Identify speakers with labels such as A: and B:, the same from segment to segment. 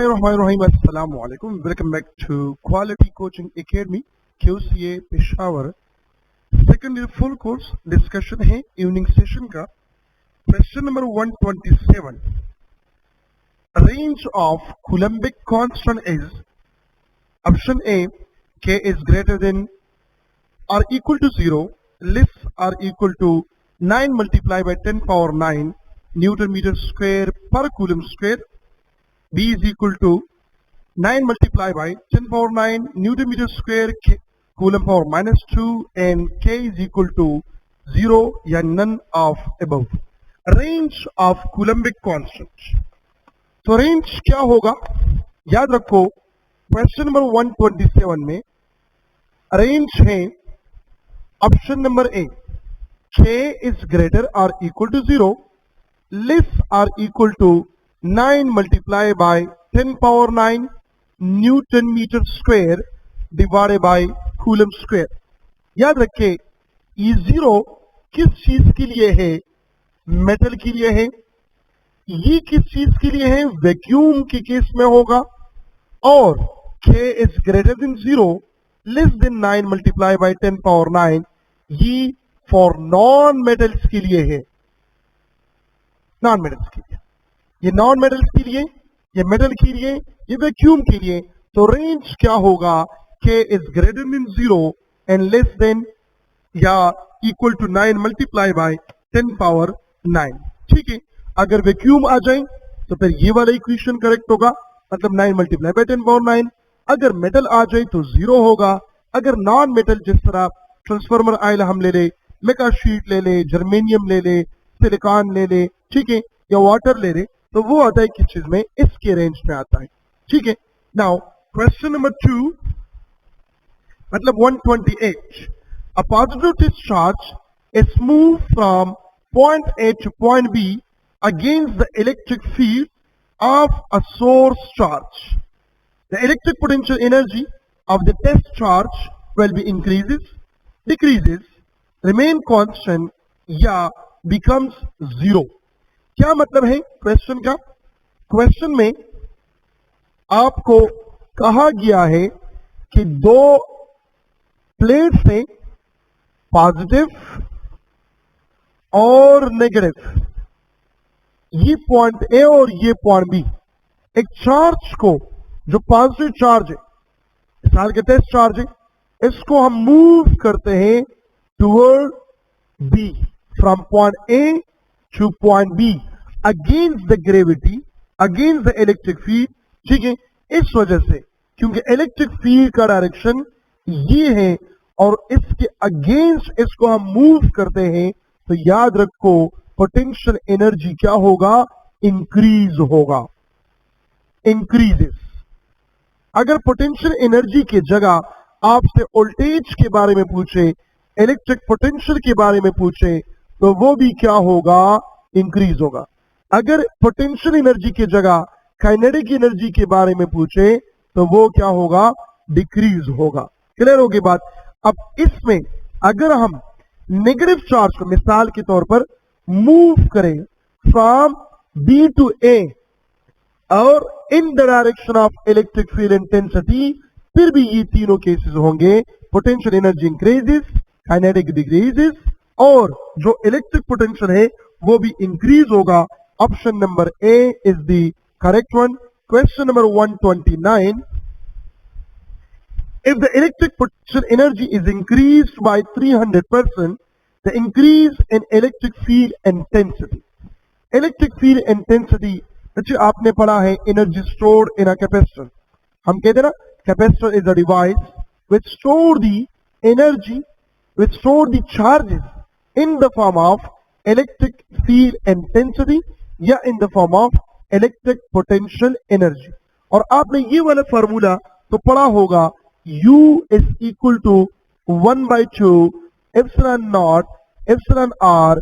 A: Bismillahirrahmanirrahim. Assalamu alaikum. Welcome back to Quality Coaching Academy QCA Peshawar. Second year full course discussion है evening session का. Question number 127. Range of Coulombic constant is option A k is greater than or equal to 0, less or equal to 9 multiplied by 10 power 9 Newton meter square per coulomb square. B is equal to 9 multiplied by 10 power 9 Newton meter square coulomb power minus 2 and K is equal to 0 या none of above. Range of coulombic constant. तो range क्या होगा? याद रखो question number 127 में range है option number A K is greater or equal to 0, less or equal to 9 multiplied by 10 power 9 Newton meter square divided by Coulomb square. याद रखें ये जीरो किस चीज के लिए है? मेटल के लिए है. ये किस चीज के लिए है? वैक्यूम के केस में होगा. और K is greater than 0, less than 9 multiplied by 10 power 9 ये फॉर नॉन मेटल्स के लिए है. नॉन मेटल्स के लिए, ये नॉन मेटल्स के लिए, ये मेटल के लिए, ये वैक्यूम के लिए. तो रेंज क्या होगा? K is greater than 0 and less than या equal to 9 multiply by 10 power 9. ठीक है, अगर वैक्यूम आ जाए तो फिर ये वाला इक्वेशन करेक्ट होगा, मतलब 9 मल्टीप्लाई बाय 10 पावर 9. अगर मेटल आ जाए तो 0 होगा. अगर नॉन मेटल जिस तरह ट्रांसफार्मर आयल हम ले ले, मेका शीट ले ले, जर्मेनियम ले ले, सिलिकॉन ले ले, ठीक है, या वाटर ले ले, तो वो आता है किस चीज में? इसके रेंज में आता है. ठीक है. नाउ क्वेश्चन नंबर 2 मतलब 128. A positive discharge is moved from point A to point B against the electric field of a source charge. The electric potential energy of the test charge will be increases, decreases, remain constant या becomes zero. क्या मतलब है question का? Question में आपको कहा गया है कि दो प्लेट से पॉजिटिव और नेगेटिव, ये पॉइंट ए और ये पॉइंट बी, एक चार्ज को जो पॉजिटिव चार्ज है, मिसाल के टेस्ट चार्ज है, इसको हम मूव करते हैं toward B, from point A to point B against the gravity, against the electric field. ठीक है, इस वजह से क्योंकि इलेक्ट्रिक फील्ड का डायरेक्शन ये है और इसके अगेंस्ट इसको हम मूव करते हैं, तो याद रखो पोटेंशियल एनर्जी क्या होगा? इंक्रीज होगा, इंक्रीजेस. अगर पोटेंशियल एनर्जी की जगह आपसे वोल्टेज के बारे में पूछे, इलेक्ट्रिक पोटेंशियल के बारे में पूछे, तो वो भी क्या होगा? इंक्रीज होगा. अगर पोटेंशियल एनर्जी की जगह काइनेटिक एनर्जी के बारे में पूछे तो वो क्या होगा? डिक्रीज होगा. क्लियर होगी बात? अब इसमें अगर हम नेगेटिव चार्ज को मिसाल के तौर पर मूव करें फ्रॉम बी टू ए और in the direction of electric field intensity, फिर भी ये तीनों केसेस होंगे. Potential energy increases, kinetic decreases और जो इलेक्ट्रिक पोटेंशियल है वो भी इंक्रीज होगा. Option number A is the correct one. Question number 129. If the electric potential energy is increased by 300%, the increase in electric field intensity. Electric field intensity बच्चे आपने पढ़ा है energy stored in a capacitor. हम कहते हैं ना capacitor is a device which store the energy, which store the charges in the form of electric field intensity या in the form of electric potential energy. और आपने ये वाला formula तो पढ़ा होगा, U is equal to 1 by 2 epsilon naught epsilon r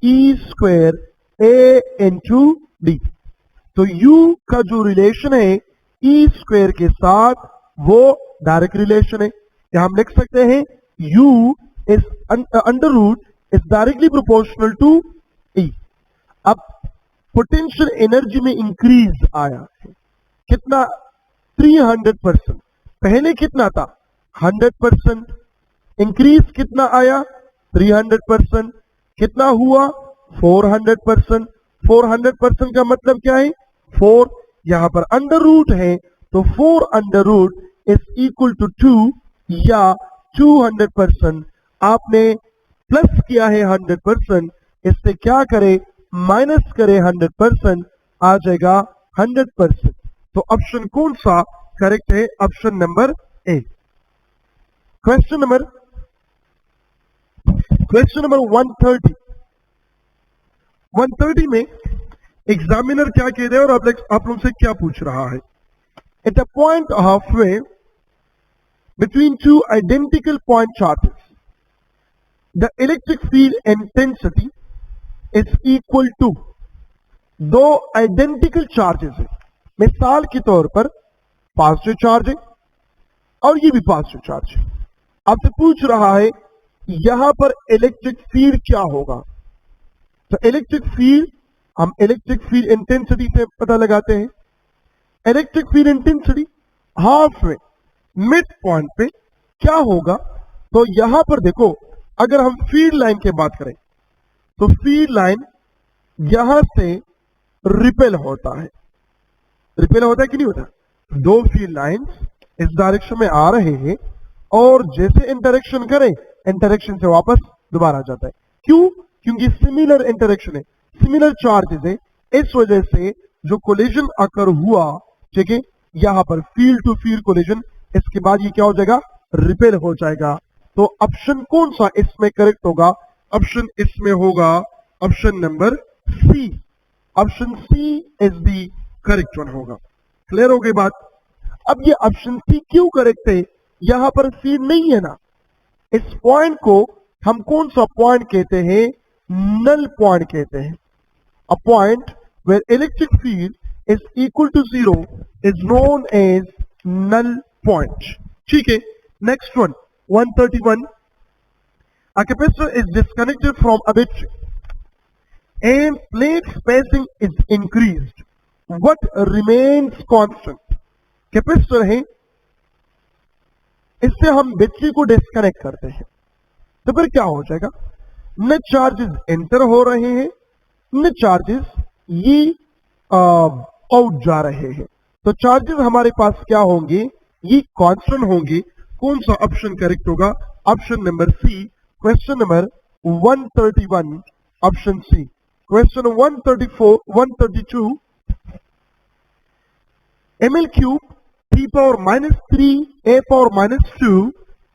A: E square A into D. तो U का जो रिलेशन है E स्क्वायर के साथ वो डायरेक्ट रिलेशन है. या हम लिख सकते हैं U is under root is directly proportional to E. अब पोटेंशियल एनर्जी में इंक्रीज आया है, कितना 300%। पहले कितना था 100%, इंक्रीज कितना आया 300%, कितना हुआ 400%। 400% का मतलब क्या है 4, यहां पर अंडर रूट है तो 4 under root is equal to 2 या 200%। आपने प्लस किया है 100%, इससे क्या करे माइनस करे 100%, आ जाएगा 100%। तो ऑप्शन कौन सा करेक्ट है, ऑप्शन नंबर ए। क्वेश्चन नंबर 130 में एग्जामिनर क्या कह रहे हैं और आप लोग से क्या पूछ रहा है। At a point halfway between two identical point charges, the electric field intensity is equal to, दो आइडेंटिकल चार्जेस है, मिसाल के तौर पर पॉजिटिव चार्ज है और ये भी पॉजिटिव चार्ज है। आपसे पूछ रहा है यहां पर इलेक्ट्रिक फील्ड क्या होगा। तो इलेक्ट्रिक फील्ड हम इलेक्ट्रिक फील्ड इंटेंसिटी से पता लगाते हैं। इलेक्ट्रिक फील्ड इंटेंसिटी हाफ में मिड पॉइंट पे क्या होगा। तो यहां पर देखो अगर हम फील्ड लाइन की बात करें तो फील्ड लाइन यहां से रिपेल होता है। रिपेल होता है कि नहीं होता। दो फील्ड लाइंस इस डायरेक्शन में आ रहे हैं और जैसे इंटरेक्शन करें इंटरेक्शन से वापस दोबारा आ जाता है। क्यों, क्योंकि सिमिलर इंटरेक्शन है, सिमिलर चार्जेस है, इस वजह से जो कोलिजन अकर हुआ, ठीक है, यहां पर फील्ड टू फील्ड कोलिजन, इसके बाद ये क्या हो जाएगा रिपेल हो जाएगा। तो ऑप्शन कौन सा इसमें करेक्ट होगा, ऑप्शन इसमें होगा option number C. Option C is the correct one होगा। क्लियर हो गई बात। अब ये ऑप्शन सी क्यों करेक्ट है, यहां पर फील्ड नहीं है ना। इस पॉइंट को हम कौन सा पॉइंट कहते हैं, नल पॉइंट कहते हैं। A point where electric field is equal to 0 is known as null point. ठीक है, next one 131। A capacitor is disconnected from a battery and plate spacing is increased. What remains constant? Capacitor है, इससे हम battery को disconnect करते हैं तो फिर क्या हो जाएगा, न चार्जेस एंटर हो रहे हैं न चार्जेस ये आउट जा रहे हैं। तो चार्जेस हमारे पास क्या होंगे, ये कांस्टेंट होंगे। कौन सा ऑप्शन करेक्ट होगा, option number C. Question number 131 option C. Question 132 ml cube p power minus 3 a power minus 2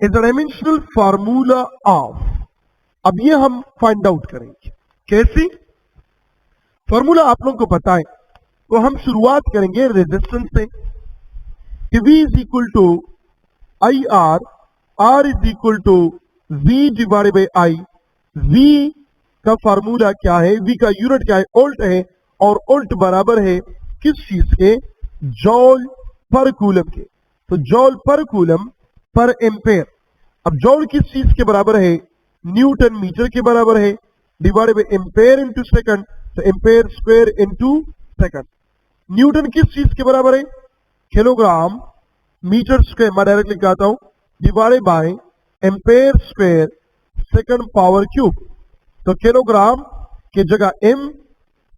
A: is a dimensional formula of। अब ये हम फाइंड आउट करेंगे कैसे, फॉर्मूला आप लोगों को पता है तो हम शुरुआत करेंगे रेजिस्टेंस से कि V is equal to I R is equal to V divided by I. V का फार्मूला क्या है, V का यूनिट क्या है, ओल्ट है, और ओल्ट बराबर है किस चीज के, जॉल पर कूलम के। तो जॉल पर कूलम पर एम्पेयर। अब जॉल किस चीज के बराबर है, न्यूटन मीटर के बराबर है, divided by ampere into second, तो ampere square into second. Newton किस चीज के बराबर है, किलोग्राम मीटर स्क्वायर, मैं डायरेक्ट लिख आता हूं, divided by ampere square second power cube. तो किलोग्राम की जगह m,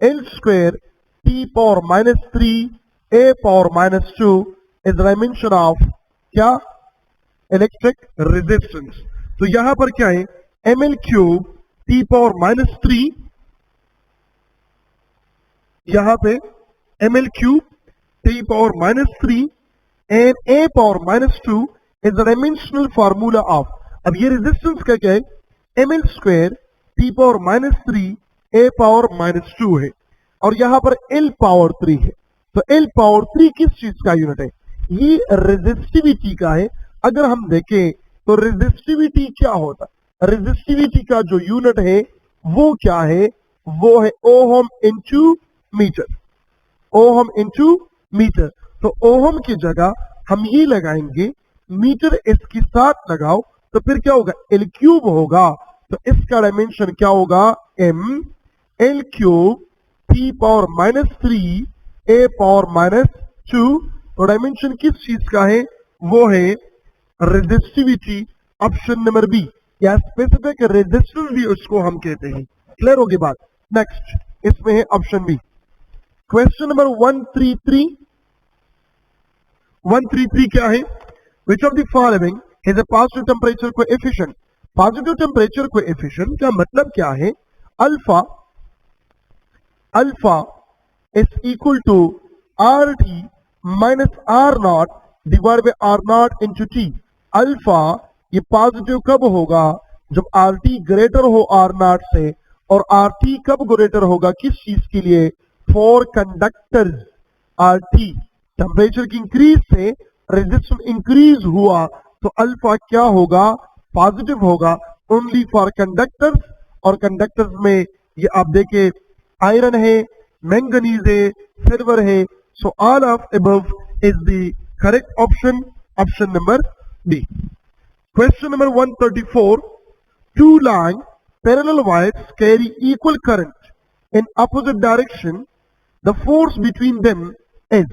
A: L square t power minus 3 a power minus 2 is dimension of क्या, इलेक्ट्रिक रेजिस्टेंस। तो यहां पर क्या है, ml cube t power minus 3, यहां पे ml cube t power minus 3 and a power minus 2 is the dimensional formula of. अब ये रेजिस्टेंस का क्या है, ml square t power minus 3 a power minus 2 है, और यहां पर l पावर 3 है। तो l पावर 3 किस चीज का यूनिट है, ये रेजिस्टिविटी का है। अगर हम देखें तो रेजिस्टिविटी क्या होता है, रेजिस्टिविटी का जो यूनिट है वो क्या है, वो है ohm into metre, ohm into metre. तो ओहम की जगह हम ये लगाएंगे, मीटर इसके साथ लगाओ तो फिर क्या होगा, एल क्यूब होगा। तो इसका डायमेंशन क्या होगा, m L cube t power minus 3 a power minus 2 तो डायमेंशन किस चीज का है, वो है रेजिस्टिविटी, ऑप्शन नंबर बी, या स्पेसिफिक रेजिस्टेंस भी उसको हम कहते हैं। क्लियर होगी बात। नेक्स्ट इसमें है ऑप्शन बी। क्वेश्चन नंबर 133 क्या है, which of the following is a positive temperature coefficient. Positive temperature coefficient का मतलब क्या है, alpha is equal to R T minus R not divide by R not into T. Alpha ये positive कब होगा, जब आर टी ग्रेटर हो R not से, और आर टी कब ग्रेटर होगा, किस चीज के लिए, for conductors. R T temperature की इंक्रीज से रेजिस्टेंस इंक्रीज हुआ तो अल्फा क्या होगा, पॉजिटिव होगा, ओनली फॉर कंडक्टर्स। और कंडक्टर्स में ये आप देखें आयरन है, मैंगनीज है, सिल्वर है। So all of above is the correct option, option number B. Question number 134, two long parallel wires carry equal current in opposite direction. The force between them is,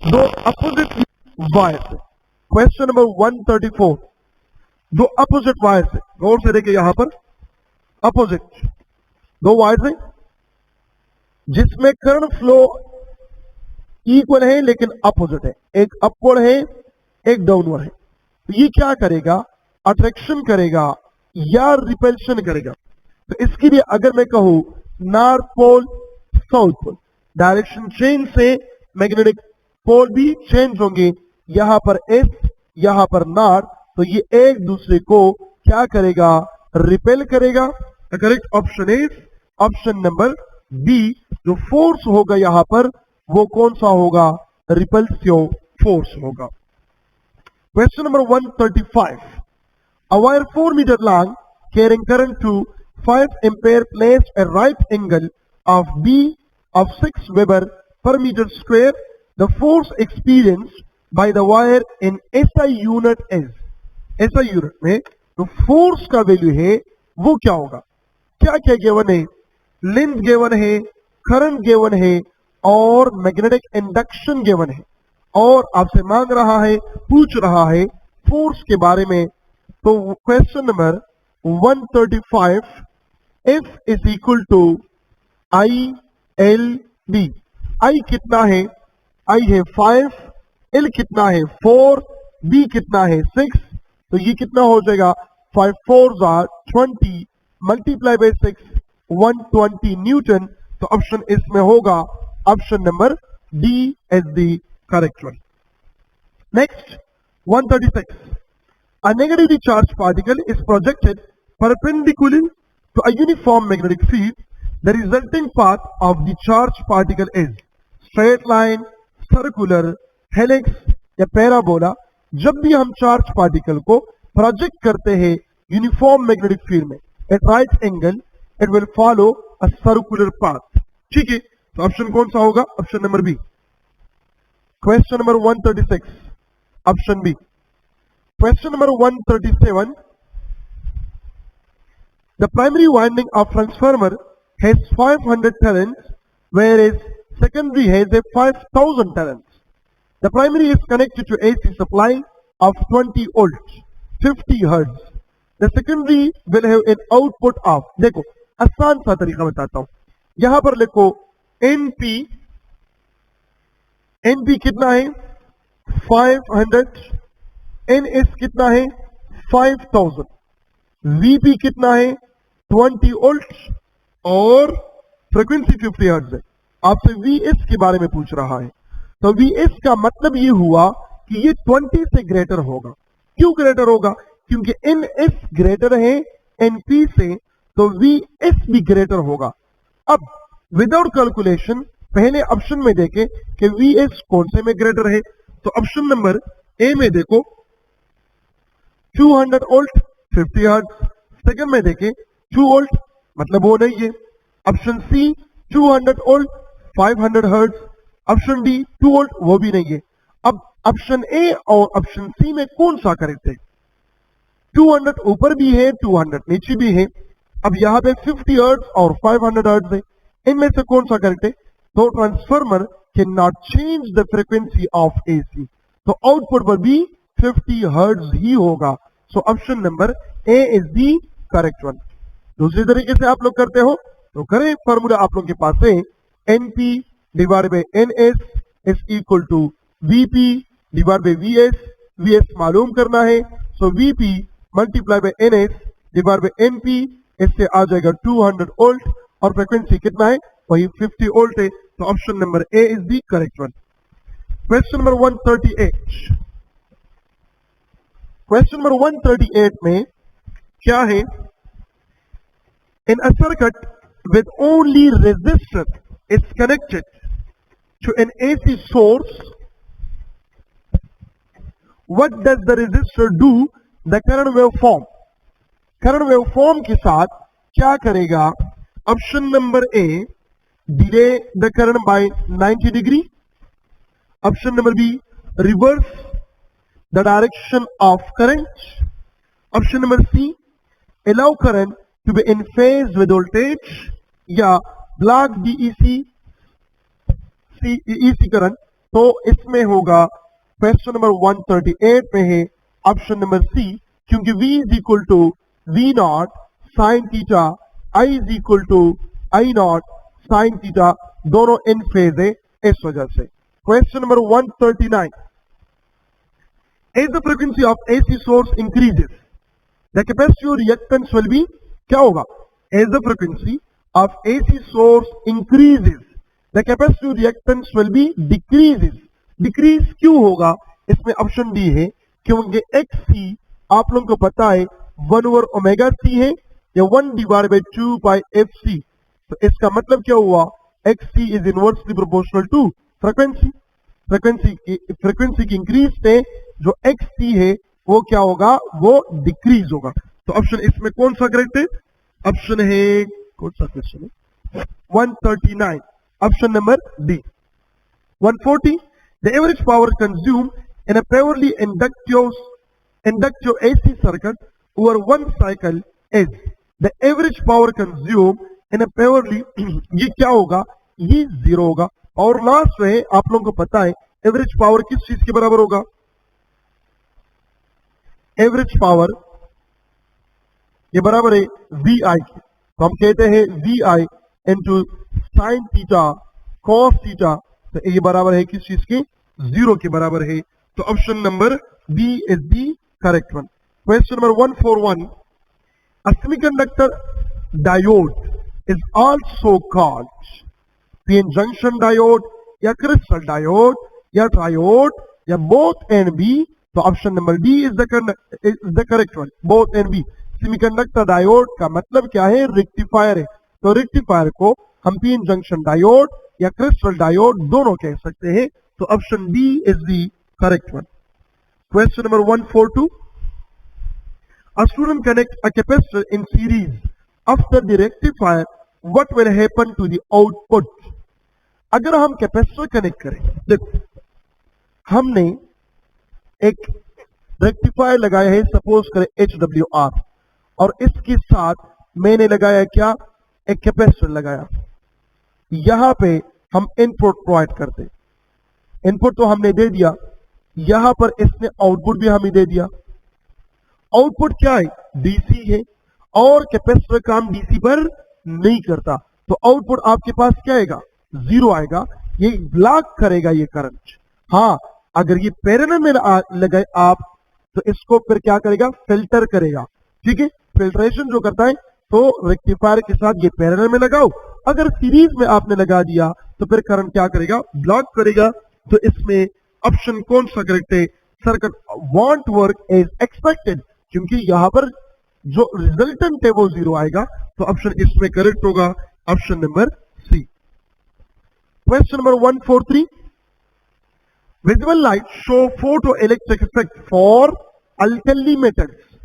A: दो opposite wires। Question number 134, दो opposite wires है, गौर से देखिए यहां पर opposite दो wires हैं जिसमें करंट फ्लो इक्वल है लेकिन अपोजिट है, एक अपवर्ड है एक डाउनवर्ड है। तो ये क्या करेगा, अट्रैक्शन करेगा या रिपल्शन करेगा। तो इसके लिए अगर मैं कहूं north pole south pole, direction change से मैग्नेटिक पोल भी चेंज होंगे, यहां पर एस यहां पर नॉर्थ, तो ये एक दूसरे को क्या करेगा, रिपेल करेगा। Correct option is option number B. जो फोर्स होगा यहां पर वो कौन सा होगा, रिपल्सिव फोर्स होगा। Question number 135, a wire 4 meter long carrying current to 5 ampere placed at right angle of B of 6 Weber per meter square. The force experienced by the wire in SI unit is, SI unit में तो force का value है वो क्या होगा, क्या क्या given है, लेंथ गिवन है, करंट गिवन है और मैग्नेटिक इंडक्शन गिवन है, और आपसे मांग रहा है, पूछ रहा है फोर्स के बारे में। तो question number 135, F is equal to I L B. I कितना है, आई है 5, एल कितना है 4, बी कितना है 6, तो ये कितना हो जाएगा 5 4s are 20 multiply by 6 120 newton. तो ऑप्शन इसमें होगा option number D as the correct one. Next 136, a negatively charged particle is projected perpendicular to a uniform magnetic field. The resulting path of the charged particle is straight line, circular, helix या parabola. जब भी हम charge particle को project करते हैं uniform magnetic field में at right angle, it will follow a circular path. ठीक है, तो ऑप्शन कौन सा होगा, option number B. Question number 136, option B. Question number 137, the primary winding of transformer has 500 turns whereas secondary has a 5000 turns. The primary is connected to AC supply of 20 volts 50 hertz. The secondary will have an output of, देखो आसान सा तरीका बताता हूं, यहां पर लिखो NP, NP कितना है 500, NS कितना है 5000, VP कितना है 20 वोल्ट और फ्रीक्वेंसी 50 हर्ट्ज है। आपसे VS के बारे में पूछ रहा है, तो VS का मतलब ये हुआ कि ये 20 से ग्रेटर होगा। क्यों ग्रेटर होगा, क्योंकि NS ग्रेटर है NP से, तो VS भी ग्रेटर होगा। अब विदाउट कैलकुलेशन पहले ऑप्शन में देखें कि VS कौन से में ग्रेटर है, तो ऑप्शन नंबर ए में देखो 200 वोल्ट 50 हर्ट्ज, सेकंड में देखें 2 वोल्ट, मतलब वो नहीं है। Option C 200 volt 500 hertz, option D 2 volt, वो भी नहीं है। अब ऑप्शन ए और ऑप्शन सी में कौन सा करेक्ट है, 200 ऊपर भी है 200 नीचे भी है। अब यहाँ पे 50 हर्ट्ज और 500 हर्ट्ज है, इनमें से कौन सा करेक्ट है, तो transformer can not change the frequency of AC। तो आउटपुट पर भी 50 हर्ट्ज ही होगा। सो option number A is the correct one. दूसरी तरीके से आप लोग करते हो तो करें, फॉर्मूला आप लोग के पास है NP divide by NS is equal to VP divide by VS। VS मालूम करना है, so VP multiply by NS divide by NP, इससे आ जाएगा 200 वोल्ट और फ्रीक्वेंसी कितना है, वही 50 वोल्ट है। तो option number A is the correct one. Question number 138। Question number 138 में क्या है, in a circuit with only resistor is connected to an AC source, what does the resistor do the current waveform? Current waveform के साथ क्या करेगा? Option number A, delay the current by 90 degree. Option number B, reverse the direction of current. Option number C, allow current to be in phase with voltage, या block DEC current. तो इसमें होगा question number 138 में है option number C, क्योंकि V is equal to V0 sine theta, I is equal to I0 sine theta, दोनों in phase है इस वजह से। Question number 139, as the frequency of AC source increases the capacitive reactance will be, क्या होगा? as the frequency of AC source increases the capacitive reactance will be decreases। Decrease क्यों होगा? इसमें ऑप्शन डी है, क्योंकि XC आप लोगों को पता है 1 ओवर ओमेगा C है या 1 डिवाइड बाय 2 पाई FC। तो इसका मतलब क्या हुआ? XC is inversely proportional to frequency. Frequency की इंक्रीज से जो XC है वो क्या होगा? वो डिक्रीज होगा। तो ऑप्शन इसमें कौन सा करेक्ट है? ऑप्शन है, कौन सा क्वेश्चन है? 139, option number D. 140, the average power consumed in a purely inductive AC circuit over one cycle is, the average power consumed in a purely ये क्या होगा? ये 0 होगा। और लास्ट में आप लोगों को पता है एवरेज पावर किस चीज के बराबर होगा? एवरेज पावर ये बराबर है VI की। तो हम कहते हैं VI into sine theta cos theta, तो ये बराबर है किस चीज के? 0 के बराबर है। तो option number B is the correct one. Question number 141, a semiconductor diode is also called PN junction diode या crystal diode या triode या both and B। तो option number D is the correct one, both and B। Semiconductor diode का मतलब क्या है? Rectifier है। तो रेक्टिफायर को हम पीएन जंक्शन डायोड या क्रिस्टल डायोड दोनों कह सकते हैं। तो option B is the correct one. Question number 142, a student connect a capacitor in series after the rectifier, what will happen to the output? अगर हम कैपेसिटर कनेक्ट करें, देखो हमने एक रेक्टिफायर लगाया है, सपोज करें HWR, और इसके साथ मैंने लगाया क्या? एक कैपेसिटर लगाया। यहां पे हम इनपुट प्रोवाइड करते, इनपुट तो हमने दे दिया, यहां पर इसने आउटपुट भी हमें दे दिया। आउटपुट क्या है? डीसी है, और कैपेसिटर काम डीसी पर नहीं करता, तो आउटपुट आपके पास क्या आएगा? 0 आएगा। ये ब्लॉक करेगा ये करंट। हाँ, अगर ये पैरेलल में लगाए आप, तो इसको फिर क्या करेगा? फिल्टर करेगा। ठीक है, फिल्ट्रेशन जो करता है, तो रेक्टिफायर के साथ ये पैरेलल में लगाओ। अगर सीरीज में आपने लगा दिया तो फिर करंट क्या करेगा? ब्लॉक करेगा। तो इसमें ऑप्शन कौन सा करेक्ट है? Circuit won't work as expected, क्योंकि यहां पर जो रिजल्टेंट है वो 0 आएगा। तो ऑप्शन इसमें करेक्ट होगा, option number C. Question number 143, visual light show photoelectric effect for alkali metals.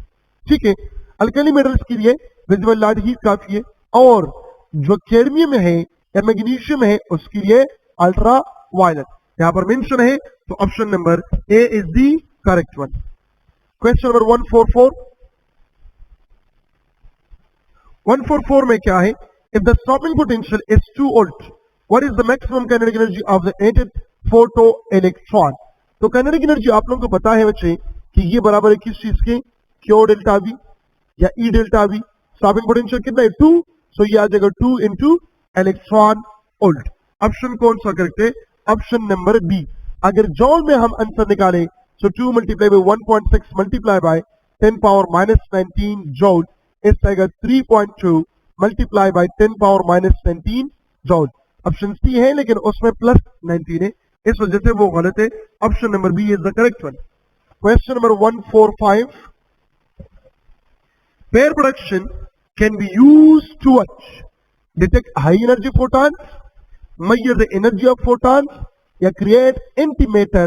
A: ठीक है, अल्कली मेटल्स के लिए विजुअल लाइट ही काफी है, और जो कैडमियम है या मैग्नीशियम है उसके लिए अल्ट्रा वायलेट यहां पर मेंशन है। तो option number A is the correct one. Question number 144, 144 में क्या है? If the stopping potential is 2 volt what is the maximum kinetic energy of the emitted photoelectron. तो काइनेटिक एनर्जी आप लोगों को पता है बच्चे कि ये बराबर है किस चीज के, क्यू डेल्टा वी या ई डेल्टा वी। स्टॉपिंग पोटेंशियल कितना है 2, सो ये आ जाएगा 2 इंटू इलेक्ट्रॉन वोल्ट। ऑप्शन कौन सा करेक्ट है, ऑप्शन नंबर बी। अगर जॉल में हम आंसर निकालें so 2 multiply by 1.6 multiply by 10 power minus 19 joule, इस आएगा 3.2 multiply by 10 power minus 19 joule. Option C है लेकिन उसमें प्लस 19 है, इस वजह से वो गलत है। Option number B is the correct one. Question number 145, pair production can be used to what? Detect high energy photons, measure the energy of photons, या create antimatter,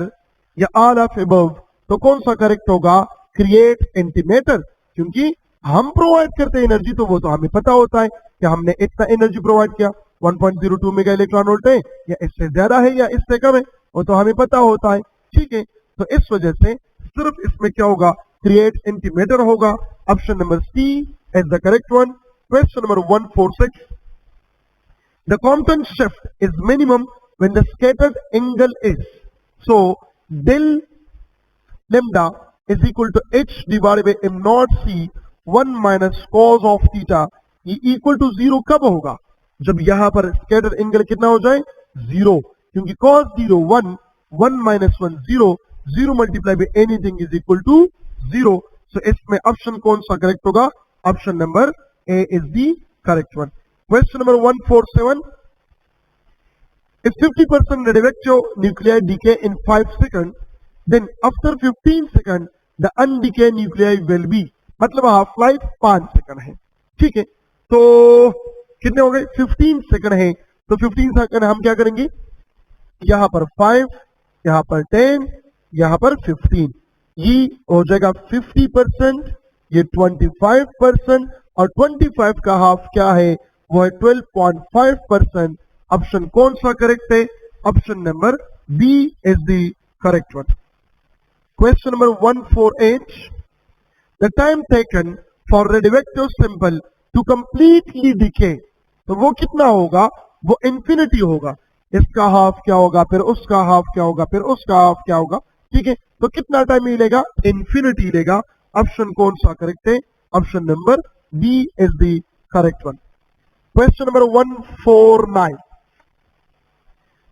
A: या all of above। तो कौन सा करेक्ट होगा, create antimatter, क्योंकि हम provide करते हैं एनर्जी तो वो तो हमें पता होता है कि हमने इतना एनर्जी प्रोवाइड किया, 1.02 मेगा इलेक्ट्रॉन वोल्ट है या इससे ज्यादा है या इससे कम है, वो तो हमें पता होता है। ठीक है, तो इस वजह से सिर्फ इसमें क्या होगा, क्रिएट एंटीमेटर होगा। Option number C is the correct one. Question number 146, the Compton shift is minimum when the scattered angle is, so del lambda is equal to h divided by m naught c 1 minus cos of theta। ये equal to 0 कब होगा, जब यहां पर scatter angle कितना हो जाए 0, क्योंकि cos 0 1, 1 minus 1 0, 0 multiply by anything is equal to 0। So इसमें ऑप्शन कौन सा करेक्ट होगा, option number A is the correct one. Question number 147, if 50% radioactive nuclei decay in 5 seconds, then after 15 seconds the undecayed nuclei will be, मतलब half life 5 second है। ठीक है, तो कितने हो गए 15 सेकंड है, तो 15 सेकंड हम क्या करेंगे, यहां पर 5, यहां पर 10, यहां पर 15, ये हो जाएगा 50%, ये 25%, और 25 का हाफ क्या है, वो है 12.5%। ऑप्शन कौन सा करेक्ट है, option number B is the correct one. Question number 148, the time taken for radioactive sample to completely decay, तो वो कितना होगा, वो इंफिनिटी होगा। इसका हाफ क्या होगा, फिर उसका हाफ क्या होगा, फिर उसका हाफ क्या होगा। ठीक है, तो कितना टाइम मिलेगा, इंफिनिटी लेगा। ऑप्शन कौन सा करेक्ट है, option number B is the correct one. Question number 149,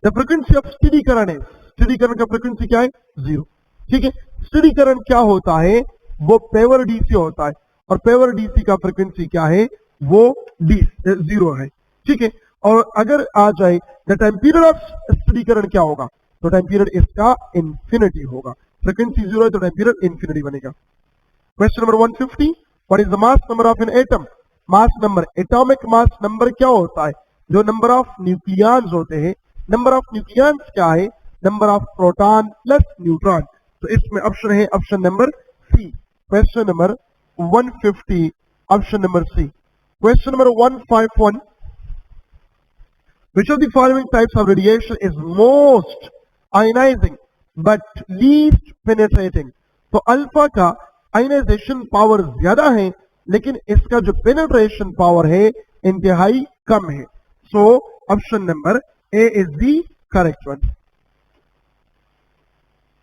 A: the frequency of स्थिरीकरण है, स्थिरीकरण का फ्रीक्वेंसी क्या है 0। ठीक है, स्थिरीकरण क्या होता है, वो पेवर डीसी होता है, और पेवर डीसी का फ्रीक्वेंसी क्या है, वो 0 है। ठीक है, और अगर आ जाए द टाइम पीरियड ऑफ स्थिरीकरण क्या होगा, तो टाइम पीरियड इसका इंफिनिटी होगा। फ्रीक्वेंसी 0 है तो टाइम पीरियड इंफिनिटी बनेगा। Question number 150, what is the mass number of an atom. Mass number, atomic mass number क्या होता है, जो नंबर ऑफ न्यूक्लियॉन्स होते हैं। नंबर ऑफ न्यूक्लियॉन्स क्या है, number of proton plus neutron. तो इसमें ऑप्शन है option number C. Question number 150, option number C. Question number 151, which of the following types of radiation is most ionizing but least penetrating। तो alpha का ionization power ज्यादा है लेकिन इसका जो पेनिट्रेशन पावर है इंतहाई कम है। So option number A is the correct one.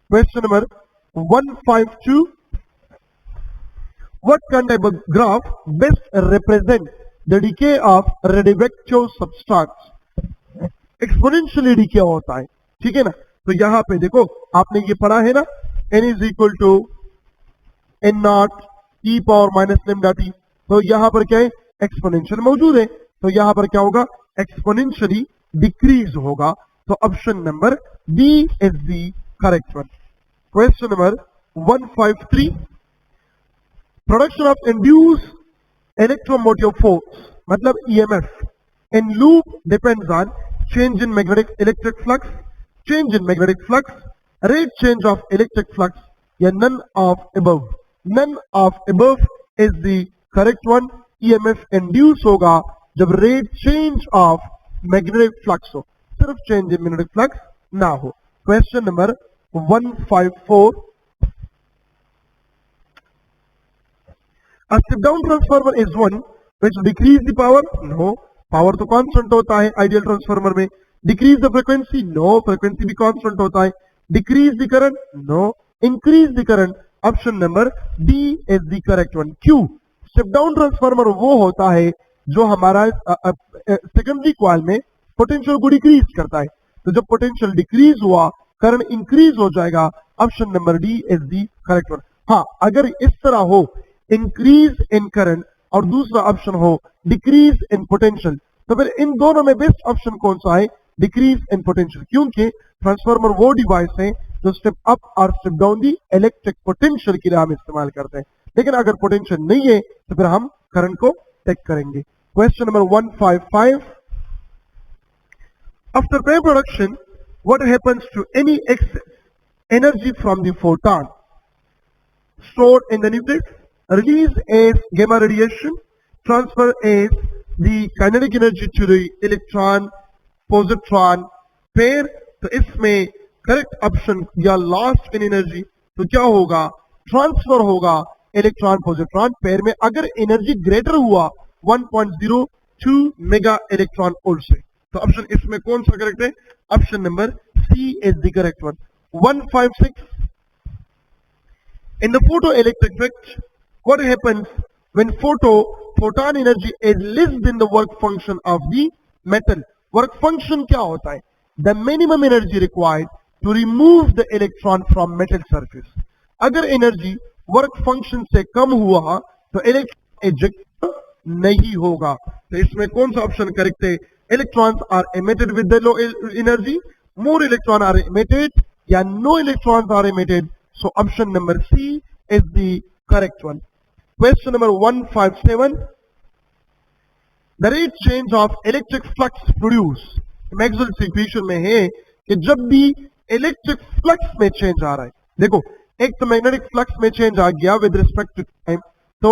A: Question number 152, what type of graph best represent the decay of radioactive substance। Exponentially decay होता है, ठीक है ना। तो यहां पे देखो आपने ये पढ़ा है ना, n is equal to n naught e power minus lambda T. तो यहां पर क्या है, एक्सपोनेंशियल मौजूद है, तो यहां पर क्या होगा, एक्सपोनेंशियली डिक्रीज होगा। तो option number B is the correct one. Question number 153, production of induced electromotive force मतलब EMF in loop depends on change in magnetic electric flux, change in magnetic flux, rate change of electric flux, या none of above। None of above is the correct one। EMF induce होगा जब rate change of magnetic flux हो, सिर्फ change in magnetic flux ना हो। Question number 154, a step down transformer is one which decrease the power। No, power तो constant होता है ideal transformer में। Decrease the frequency, no, frequency भी constant होता है. Decrease the current, no. Increase the current, option number D is the correct one. क्यों? Step down transformer वो होता है जो हमारा सेकेंडरी कॉइल में पोटेंशियल को डिक्रीज करता है. तो जब पोटेंशियल डिक्रीज हुआ, करंट इंक्रीज हो जाएगा. Option number D is the correct one. हाँ, अगर इस तरह हो, इंक्रीज इन करंट और दूसरा ऑप्शन हो डिक्रीज इन पोटेंशियल, तो फिर इन दोनों में बेस्ट ऑप्शन कौन सा है? Decrease in potential. क्योंकि ट्रांसफार्मर वो डिवाइस है जो स्टेप अप और step down the electric potential के लिए हम इस्तेमाल करते हैं. लेकिन अगर पोटेंशियल नहीं है तो फिर हम करंट को टेक करेंगे. Question number 155. After pair production, what happens to any excess energy from the photon stored in the nucleus? Release as gamma radiation, transfer as the kinetic energy to the electron positron pair. तो इसमें correct option या lost in energy, तो क्या होगा? Transfer होगा electron positron pair में अगर energy greater हुआ 1.02 मेगा इलेक्ट्रॉन वोल्ट से. तो ऑप्शन इसमें कौन सा करेक्ट है? Option number C is the correct one. 156. In the photoelectric effect, what happens when photon energy is less than the work function of the metal? Work function क्या होता है? The minimum energy required to remove the electron from metal surface. अगर energy work function से कम हुआ तो electron eject नहीं होगा. तो इसमें कौन सा ऑप्शन करेक्ट है? Electrons are emitted with the low energy, more electrons are emitted, या no electrons are emitted. So option number C is the correct one. Question number 157. The rate change of electric flux produced. Maxwell's equation में है कि जब भी electric flux में change आ रहा है, देखो एक तो मैग्नेटिक फ्लक्स में चेंज आ गया विद रिस्पेक्ट टू टाइम, तो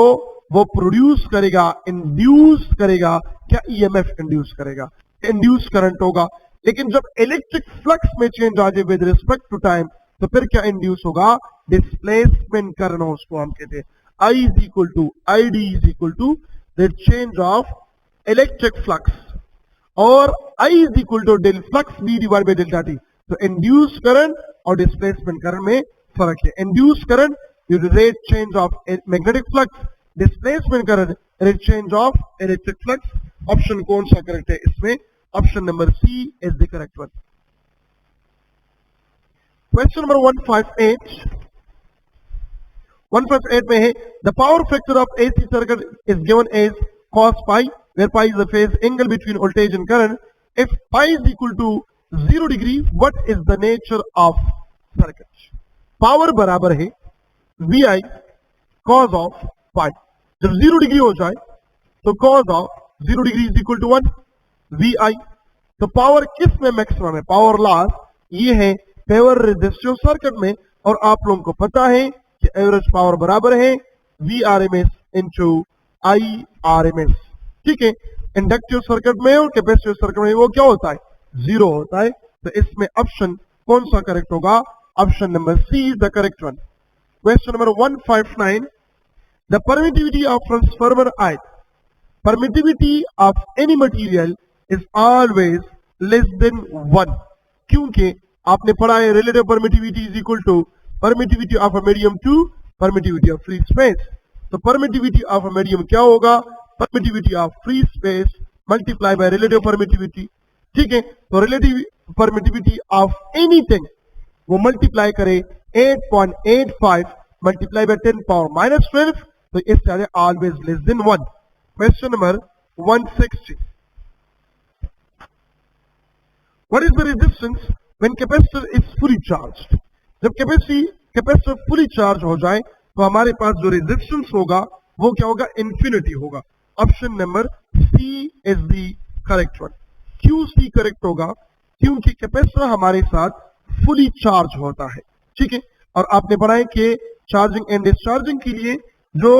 A: वो प्रोड्यूस करेगा, इंड्यूस करेगा, क्या ईएमएफ इंड्यूस करेगा, इंड्यूस करंट होगा. लेकिन जब इलेक्ट्रिक फ्लक्स में चेंज आ जाए विद रिस्पेक्ट टू टाइम, तो फिर क्या इंड्यूस होगा? डिस्प्लेसमेंट करंट, उसको हम कहते हैं I is equal to ID is equal to the change of electric flux, और I is equal to del flux B divided by delta T. तो इंड्यूस करंट और डिस्प्लेसमेंट करंट में फर्क है. Induce current due to rate change of magnetic flux, displacement current rate change of electric flux. Option कौन सा correct है इसमें? Option number C is the correct one. Question number 158 में है the power factor of AC circuit is given as cos pi, where pi is the phase angle between voltage and current. If pi is equal to 0 degree, what is the nature of circuit? Power बराबर है VI cos of pi. जब 0 degree हो जाए तो cos of 0 degree is equal to 1 VI. तो power किस में maximum है? पावर लॉस ये है फेवर रेजिस्टिव सर्किट में, और आप लोगों को पता है कि एवरेज पावर बराबर है VRMS इंटू IRMS. ठीक है, इंडक्टिव सर्किट में और कैपेसिटिव सर्किट में वो क्या होता है? 0 होता है. तो इसमें ऑप्शन कौन सा करेक्ट होगा? Option number C is the correct one. Question number 159. The permittivity of transformer आयत. Permittivity of any material is always less than 1. क्योंकि आपने पढ़ा है relative permittivity is equal to permittivity of a medium to permittivity of free space. तो permittivity of a medium क्या होगा? Permittivity of free space multiply by relative permittivity. ठीक है, तो रिलेटिव परमिटिविटी ऑफ एनीथिंग वो मल्टीप्लाई करे 8.85 multiply by 10 power minus 12, तो इससे always less than 1. Question number 160. What is the resistance when capacitor is fully charged? जब capacitor fully charge हो जाए तो हमारे पास जो रेजिस्टेंस होगा वो क्या होगा? इंफिनिटी होगा. Option number C is the correct one. क्यों सी करेक्ट होगा? क्योंकि कैपेसिटर हमारे साथ फुली चार्ज होता है. ठीक है, और आपने पढ़ा है कि चार्जिंग एंड डिस्चार्जिंग के लिए जो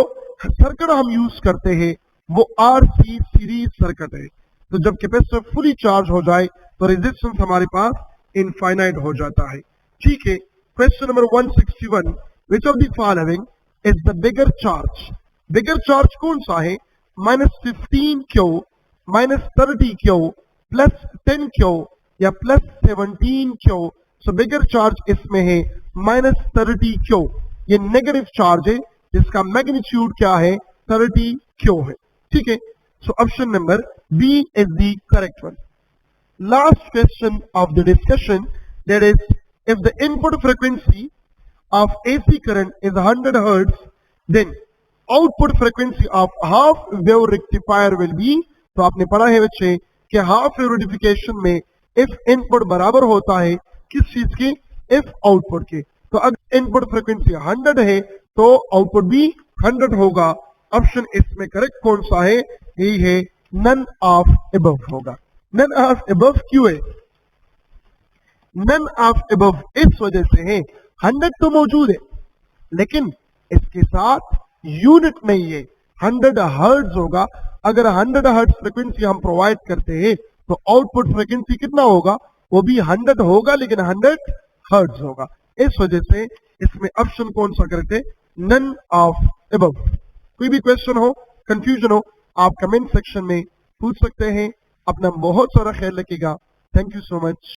A: सर्किट हम यूज करते हैं वो RC सीरीज सर्किट है. तो जब कैपेसिटर फुली चार्ज हो जाए तो रेजिस्टेंस हमारे पास इनफाइनाइट हो जाता है. ठीक है, question number 161. Which of the following is the bigger charge? Bigger charge कौन सा है? -15 क्यू, -30 क्यू, +10 क्यू या +17 क्यू, सो बिगर चार्ज इसमें है -30 क्यू। ये नेगेटिव चार्ज है जिसका मैग्नीट्यूड क्या है, 30 क्यू है। ठीक है, so option number B is the correct one. Last question of the discussion, that is, if the input frequency of AC current is 100 Hz, then output frequency of half wave rectifier will be। तो आपने पढ़ा है बच्चे कि half wave rectification में if input बराबर होता है किस चीज के, if आउटपुट के। तो अगर इनपुट फ्रीक्वेंसी 100 है तो आउटपुट भी 100 होगा। ऑप्शन इसमें करेक्ट कौन सा है, यही है नन ऑफ अबव होगा। नन ऑफ अबव क्यों है, नन ऑफ अबव इस वजह से है 100 तो मौजूद है लेकिन इसके साथ यूनिट नहीं है, 100 हर्ट्ज होगा। अगर 100 हर्ट्ज फ्रीक्वेंसी हम प्रोवाइड करते हैं तो आउटपुट फ्रीक्वेंसी कितना होगा, वो भी 100 होगा लेकिन 100 हर्ट्ज होगा। इस वजह से इसमें ऑप्शन कौन सा करेक्ट है, नन ऑफ अबव। कोई भी क्वेश्चन हो, कंफ्यूजन हो, आप कमेंट सेक्शन में पूछ सकते हैं। अपना बहुत सारा ख्याल रखिएगा। Thank you so much.